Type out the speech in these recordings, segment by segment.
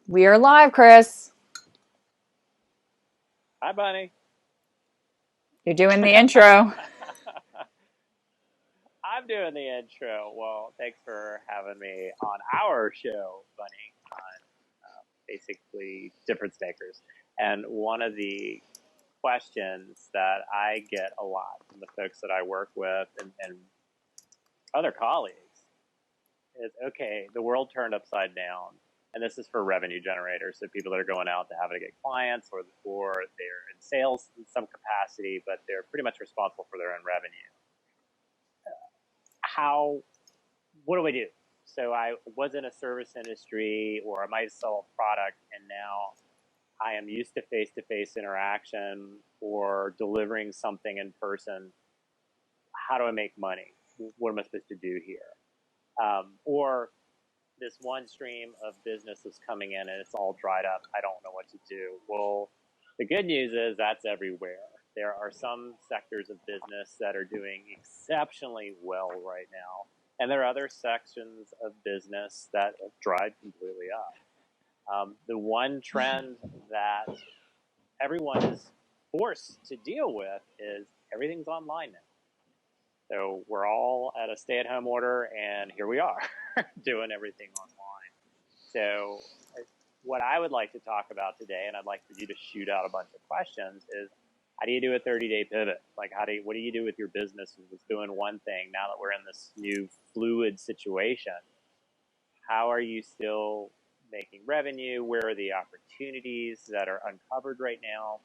We are live, Chris. Hi, Bunny. You're doing the intro. I'm doing the intro. Well, thanks for having me on our show, Bunny, on basically difference makers. And one of the questions that I get a lot from the folks that I work with and other colleagues is okay, the world turned upside down. And this is for revenue generators, so people that are going out to have to get clients or they're in sales in some capacity, but they're pretty much responsible for their own revenue. How what do I do? So I was in a service industry or I might sell a product and now I am used to face interaction or delivering something in person. How do I make money? What am I supposed to do here? Or this one stream of business is coming in and it's all dried up. I don't know what to do. Well, the good news is that's everywhere. There are some sectors of business that are doing exceptionally well right now, and there are other sections of business that have dried completely up. The one trend that everyone is forced to deal with is everything's online now. So we're all at a stay-at-home order, and here we are doing everything online. So what I would like to talk about today, and I'd like for you to shoot out a bunch of questions, is how do you do a 30-day pivot? Like, what do you do with your business that's doing one thing now that we're in this new fluid situation? How are you still making revenue? Where are the opportunities that are uncovered right now?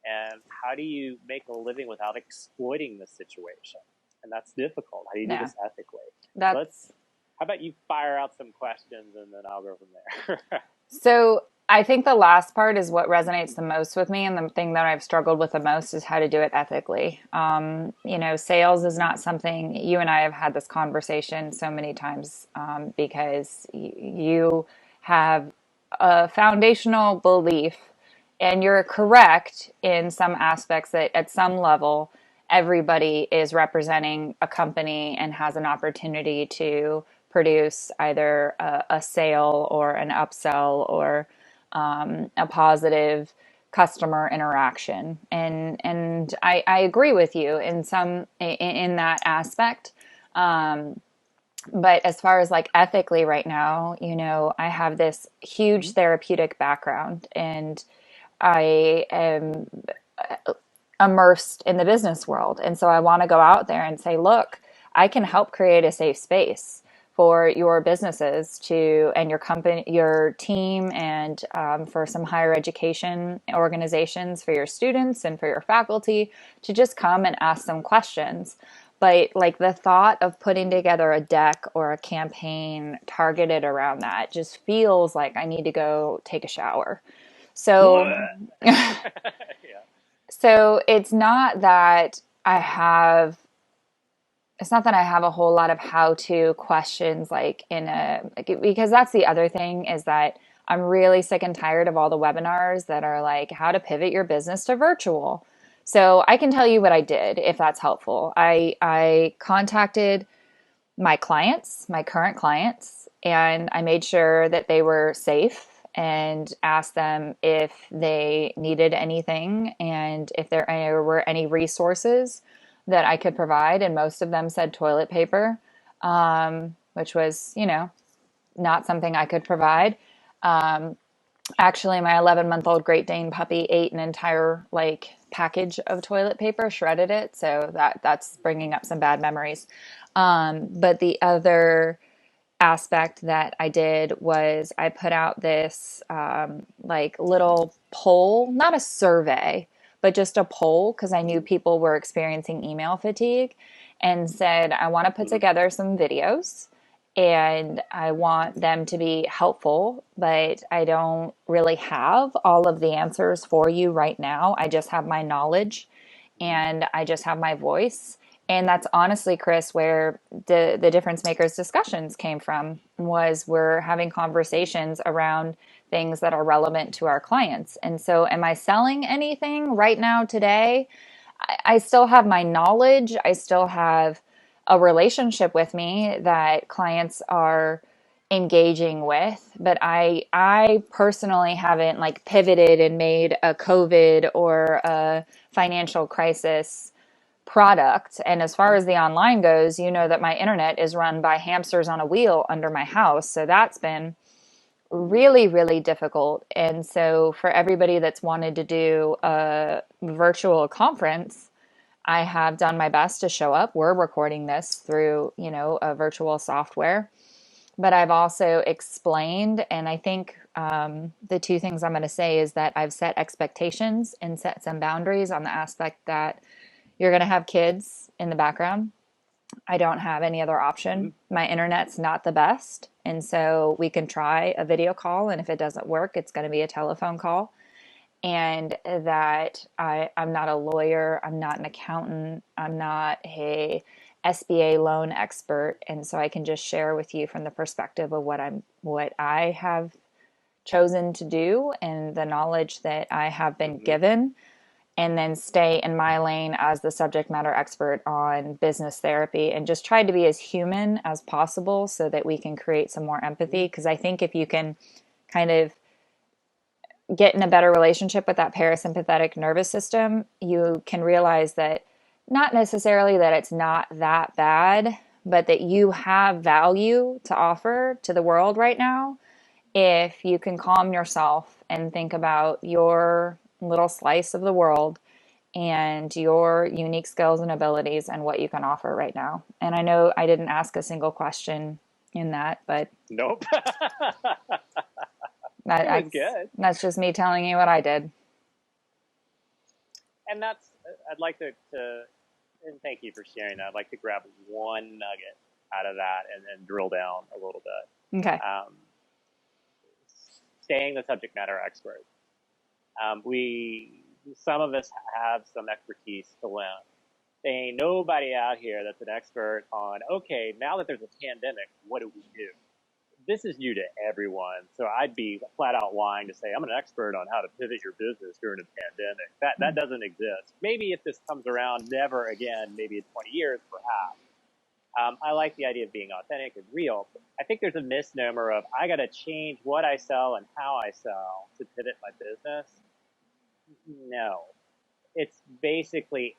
And how do you make a living without exploiting the situation? And that's difficult. How do you do Yeah, this ethically? that's Let's. How about you fire out some questions and then I'll go from there. so. I think the last part is what resonates the most with me, and the thing that I've struggled with the most is how to do it ethically. Sales is not something you and I have had this conversation so many times because you have a foundational belief, and you're correct in some aspects that at some level everybody is representing a company and has an opportunity to produce either a sale or an upsell or a positive customer interaction. And I agree with you in that aspect. But as far as like ethically right now, I have this huge therapeutic background, and I am immersed in the business world. And so I want to go out there and say, look, I can help create a safe space for your businesses to, and your company, your team, and for some higher education organizations, for your students and for your faculty to just come and ask some questions. But like the thought of putting together a deck or a campaign targeted around that just feels like I need to go take a shower. So Yeah. so it's not that I have a whole lot of how to questions like because that's the other thing is that I'm really sick and tired of all the webinars that are like how to pivot your business to virtual. So I can tell you what I did if that's helpful. I contacted my clients, my current clients, and I made sure that they were safe and asked them if they needed anything and if there were any resources that I could provide. And most of them said toilet paper, which was, not something I could provide. Um, Actually, my 11-month-old Great Dane puppy ate an entire like package of toilet paper, shredded it. So that's bringing up some bad memories. But the other aspect that I did was I put out this like little poll, not a survey, but just a poll because I knew people were experiencing email fatigue, and said, I want to put Mhm. together some videos and I want them to be helpful, but I don't really have all of the answers for you right now. I just have my knowledge Mhm. and I just have my voice. And that's honestly, Chris, where the difference makers discussions came from, was we're having conversations around things that are relevant to our clients. And so am I selling anything right now today? I still have my knowledge. I still have a relationship with me that clients are engaging with. But I personally haven't like pivoted and made a COVID or a financial crisis product. And as far as the online goes, you know that my internet is run by hamsters on a wheel under my house. So that's been really, really difficult. And so for everybody that's wanted to do a virtual conference, I have done my best to show up. We're recording this through, a virtual software, but I've also explained, and I think the two things I'm going to say is that I've set expectations and set some boundaries on the aspect that you're going to have kids in the background. I don't have any other option. My internet's not the best. And so we can try a video call. And if it doesn't work, it's going to be a telephone call. And that I'm not a lawyer. I'm not an accountant. I'm not a SBA loan expert. And so I can just share with you from the perspective of what I have chosen to do and the knowledge that I have been Mm-hmm. given, and then stay in my lane as the subject matter expert on business therapy and just try to be as human as possible so that we can create some more empathy. Because I think if you can kind of get in a better relationship with that parasympathetic nervous system, you can realize that not necessarily that it's not that bad, but that you have value to offer to the world right now if you can calm yourself and think about your little slice of the world and your unique skills and abilities and what you can offer right now. And I know I didn't ask a single question in that, but Nope. that, It was that's good. that's just me telling you what I did. And I'd like and thank you for sharing that. I'd like to grab one nugget out of that and then drill down a little bit. Okay. Staying the subject matter expert. Some of us have some expertise to lend. There ain't nobody out here that's an expert on, okay, now that there's a pandemic, what do we do? This is new to everyone. So I'd be flat out lying to say I'm an expert on how to pivot your business during a pandemic. That doesn't exist. Maybe if this comes around, never again, maybe in 20 years, perhaps. I like the idea of being authentic and real. I think there's a misnomer of I got to change what I sell and how I sell to pivot my business. No, it's basically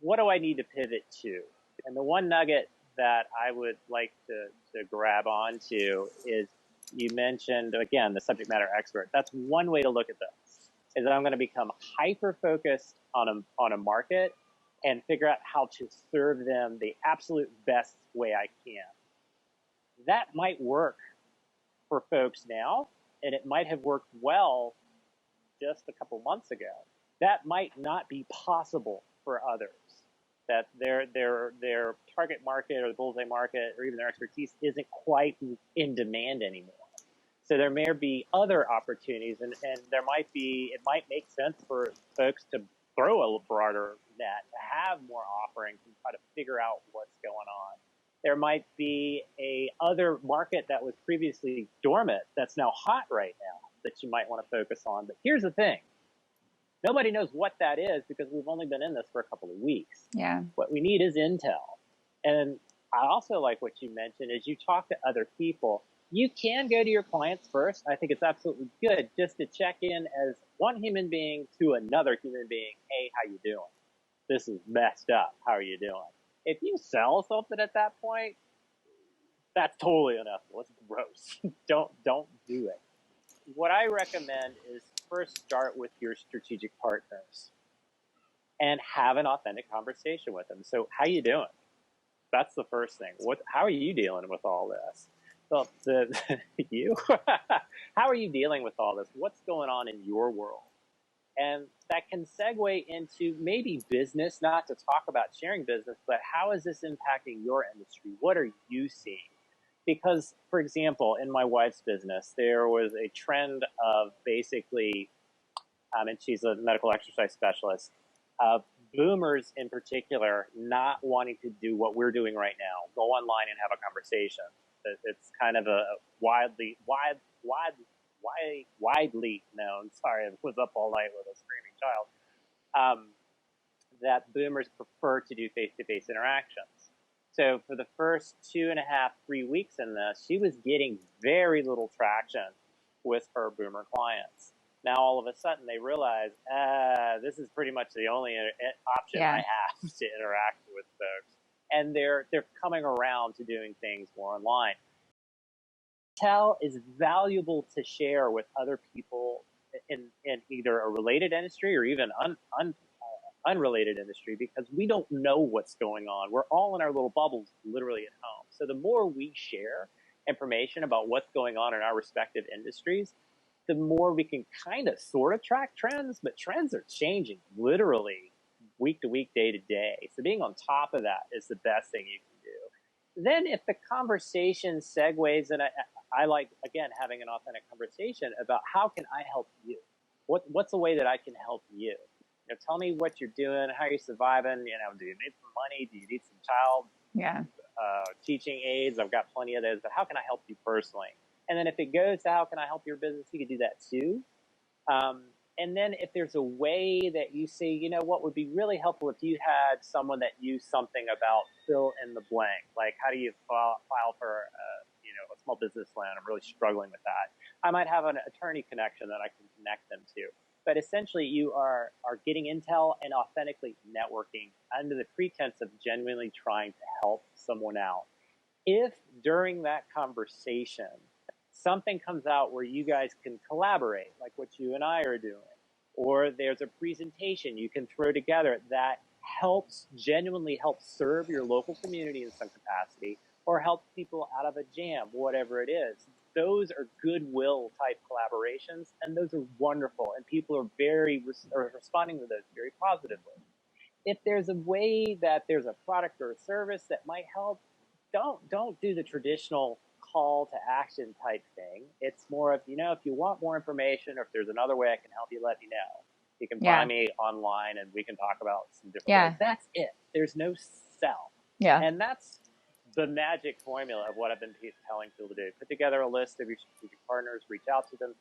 what do I need to pivot to? And the one nugget that I would like to grab onto is you mentioned, again, the subject matter expert. That's one way to look at this, is that I'm going to become hyper focused on a market and figure out how to serve them the absolute best way I can. That might work for folks now, and it might have worked well just a couple months ago. That might not be possible for others. That their target market or the bullseye market or even their expertise isn't quite in demand anymore. So there may be other opportunities, and it might make sense for folks to throw a broader net, to have more offerings and try to figure out what's going on. There might be a other market that was previously dormant that's now hot right now that you might want to focus on. But here's the thing. Nobody knows what that is because we've only been in this for a couple of weeks. Yeah. What we need is intel. And I also like what you mentioned is you talk to other people. You can go to your clients first. I think it's absolutely good just to check in as one human being to another human being. Hey, how you doing? This is messed up. How are you doing? If you sell something at that point, that's totally unethical. It's gross. Don't do it. What I recommend is first start with your strategic partners and have an authentic conversation with them. So how you doing? That's the first thing. How are you dealing with all this? Well, you, how are you dealing with all this? What's going on in your world? And that can segue into maybe business, not to talk about sharing business, but how is this impacting your industry? What are you seeing? Because, for example, in my wife's business, there was a trend of basically, and she's a medical exercise specialist, boomers in particular not wanting to do what we're doing right now, go online and have a conversation. It's kind of a widely known, sorry, I was up all night with a screaming child, that boomers prefer to do face-to-face interactions. So for the first 2.5, 3 weeks in this, she was getting very little traction with her boomer clients. Now all of a sudden they realize, this is pretty much the only option I Yeah. have to interact with folks, and they're coming around to doing things more online. Intel is valuable to share with other people in either a related industry or even unrelated industry, because we don't know what's going on. We're all in our little bubbles, literally at home. So the more we share information about what's going on in our respective industries, the more we can kind of sort of track trends, but trends are changing literally week to week, day to day. So being on top of that is the best thing you can do. Then if the conversation segues, and I like, again, having an authentic conversation about how can I help you? What's a way that I can help you? Tell me what you're doing, how you're surviving. Do you need some money? Do you need some child teaching aids? I've got plenty of those, but how can I help you personally? And then if it goes to how can I help your business, you can do that too. And then if there's a way that you see, what would be really helpful if you had someone that knew something about fill in the blank, like how do you file for a small business loan? I'm really struggling with that. I might have an attorney connection that I can connect them to. But essentially, you are getting intel and authentically networking under the pretense of genuinely trying to help someone out. If during that conversation, something comes out where you guys can collaborate, like what you and I are doing, or there's a presentation you can throw together that genuinely helps serve your local community in some capacity, or help people out of a jam, whatever it is. Those are goodwill type collaborations, and those are wonderful, and people are responding to those very positively. If there's a way that there's a product or a service that might help, don't do the traditional call to action type thing. It's more of, if you want more information, or if there's another way I can help you, let me know. You can find me online and we can talk about some different ways. That's it. There's no sell. Yeah. And that's the magic formula of what I've been telling people to do. Put together a list of your strategic partners, reach out to them,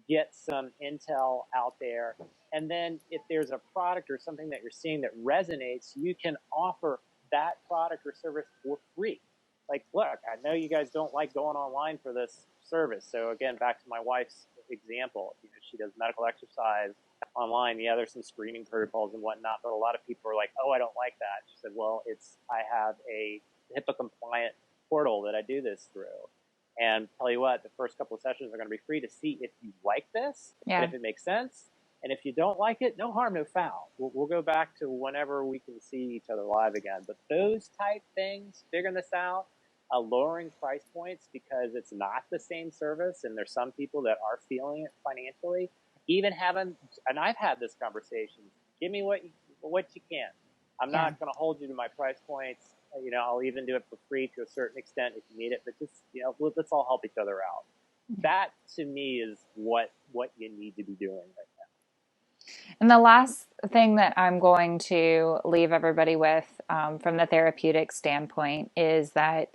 get some intel out there. And then if there's a product or something that you're seeing that resonates, you can offer that product or service for free. Like, look, I know you guys don't like going online for this service. So again, back to my wife's example, she does medical exercise online. Yeah, there's some screening protocols and whatnot, but a lot of people are like, oh, I don't like that. She said, well, I have a HIPAA compliant portal that I do this through. And tell you what, the first couple of sessions are going to be free to see if you like this, and if it makes sense. And if you don't like it, no harm, no foul. We'll go back to whenever we can see each other live again. But those type things, figuring this out, lowering price points because it's not the same service, and there's some people that are feeling it financially. Even having, and I've had this conversation, give me what you can. I'm not going to hold you to my price points. I'll even do it for free to a certain extent if you need it. But just, let's all help each other out. That to me is what you need to be doing right now. And the last thing that I'm going to leave everybody with from the therapeutic standpoint is that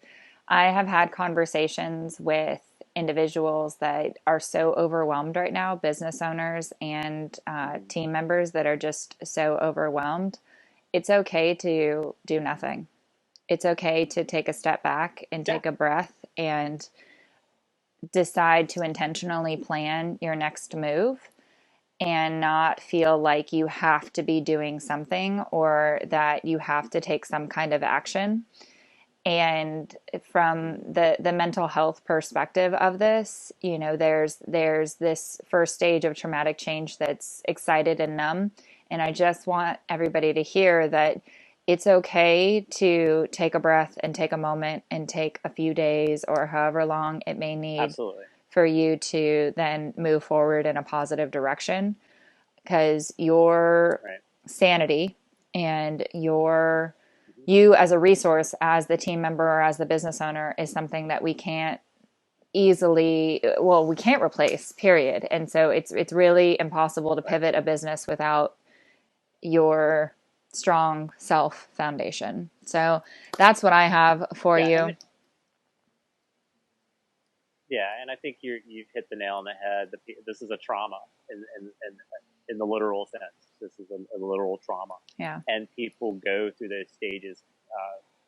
I have had conversations with individuals that are so overwhelmed right now, business owners and team members that are just so overwhelmed. It's okay to do nothing. It's okay to take a step back and take a breath and decide to intentionally plan your next move and not feel like you have to be doing something or that you have to take some kind of action. And from the mental health perspective of this, there's this first stage of traumatic change that's excited and numb. And I just want everybody to hear that it's okay to take a breath and take a moment and take a few days or however long it may need for you to then move forward in a positive direction, because your sanity and you as a resource, as the team member or as the business owner, is something that we can't replace, period. And so it's really impossible to pivot a business without your strong self foundation. So that's what I have for you. And I think you've hit the nail on the head. This is a trauma in the literal sense. This is a literal trauma. Yeah. And people go through those stages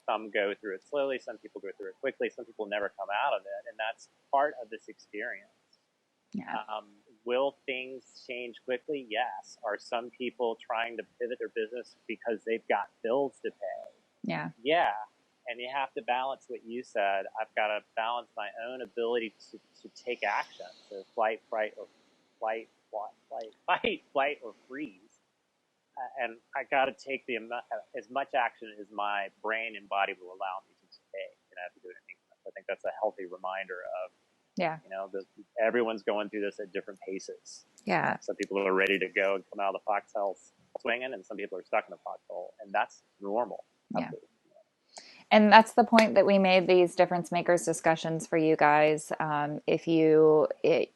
some go through it slowly, some people go through it quickly, some people never come out of it, and that's part of this experience. Yeah. Will things change quickly? Yes. Are some people trying to pivot their business because they've got bills to pay? Yeah. Yeah. And you have to balance what you said. I've got to balance my own ability to take action. So flight, fright, or flight, or freeze. And I got to take as much action as my brain and body will allow me to take. And I have to do it in increments. I think that's a healthy reminder of, Yeah. everyone's going through this at different paces. Yeah. Some people are ready to go and come out of the foxhole swinging, and some people are stuck in the foxhole, and that's normal. Yeah. And that's the point that we made these difference makers discussions for you guys.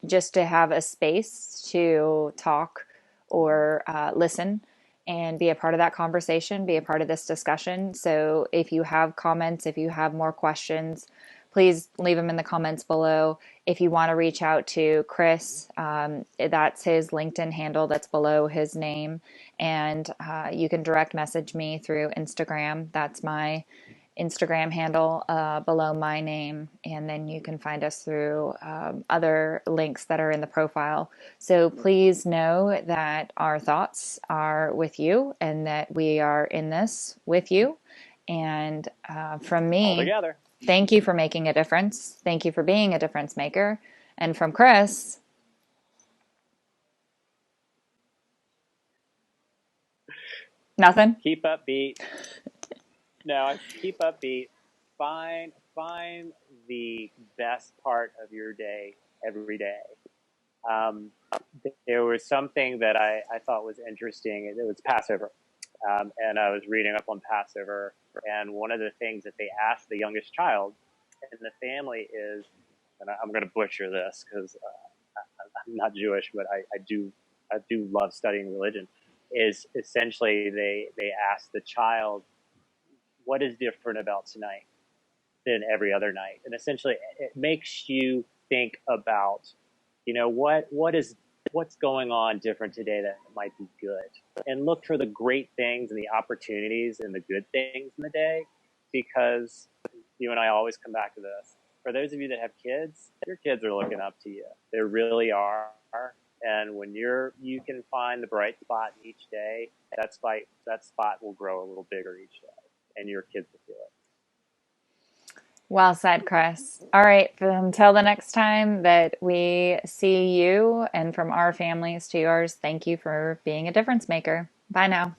Just to have a space to talk or listen and be a part of that conversation, be a part of this discussion. So if you have comments, if you have more questions, please leave them in the comments below. If you want to reach out to Chris, that's his LinkedIn handle that's below his name. And you can direct message me through Instagram. That's my Instagram handle below my name, and then you can find us through other links that are in the profile. So please know that our thoughts are with you and that we are in this with you. And from me, thank you for making a difference. Thank you for being a difference maker. And from Chris, nothing. Keep upbeat. No, keep upbeat. Find the best part of your day every day. There was something that I thought was interesting. It was Passover, and I was reading up on Passover. And one of the things that they asked the youngest child in the family is, and I'm going to butcher this because I'm not Jewish, but I do love studying religion. Is essentially they asked the child, what is different about tonight than every other night? And essentially it makes you think about, what's going on different today that might be good, and look for the great things and the opportunities and the good things in the day, because you and I always come back to this. For those of you that have kids, your kids are looking up to you. They really are. And when you can find the bright spot in each day, that spot will grow a little bigger each day, and your kids will feel it. Well said, Chris. All right, until the next time that we see you, and from our families to yours, thank you for being a difference maker. Bye now.